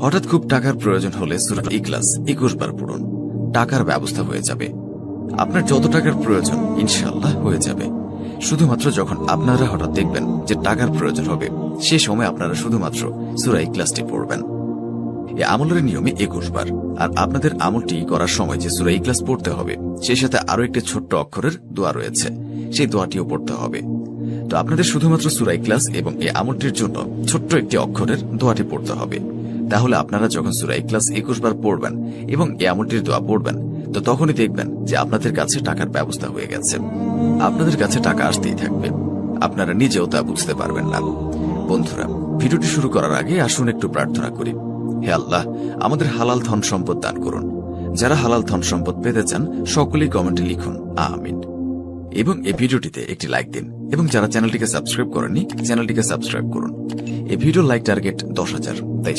হঠাৎ খুব টাকার প্রয়োজন হলে সূরা ইখলাস 21 বার পড়ুন, টাকার ব্যবস্থা হয়ে যাবে। আপনার যত টাকার প্রয়োজন ইনশাআল্লাহ হয়ে যাবে। শুধুমাত্র যখন আপনারা হঠাৎ দেখবেন যে টাকার প্রয়োজন হবে, সে সময় আপনারা শুধুমাত্র সূরা ইখলাসটি পড়বেন। এই আমলের নিয়মে 21 বার। আর আপনাদের আমলটি করার সময় যে সূরা ইখলাস পড়তে হবে, সেই সাথে আরো একটি ছোট্ট অক্ষরের দোয়া রয়েছে, সেই দোয়াটিও পড়তে হবে। তো আপনাদের শুধুমাত্র সূরা ইখলাস এবং এই আমলটির জন্য ছোট্ট একটি অক্ষরের দোয়াটি পড়তে হবে। তাহলে আপনারা যখন সূরা ইখলাস 21 বার পড়বেন এবং এই আমলটির দোয়া পড়বেন, তো তখনই দেখবেন যে আপনাদের কাছে টাকার ব্যবস্থা হয়ে গেছে। আপনাদের কাছে টাকা আসতেই থাকবে, আপনারা নিজেও তা বুঝতে পারবেন না। বন্ধুরা, ভিডিওটি শুরু করার আগে আসুন একটু প্রার্থনা করি। হে আল্লাহ, আমাদের হালাল ধন সম্পদ দান করুন। যারা হালাল ধন সম্পদ পেতে চান সকলেই কমেন্টে লিখুন আমিন, এবং এই ভিডিওটিতে একটি লাইক দিন, এবং যারা চ্যানেলটিকে সাবস্ক্রাইব করেননি চ্যানেলটিকে সাবস্ক্রাইব করুন। এই ভিডিও লাইক টার্গেট 10,000, তাই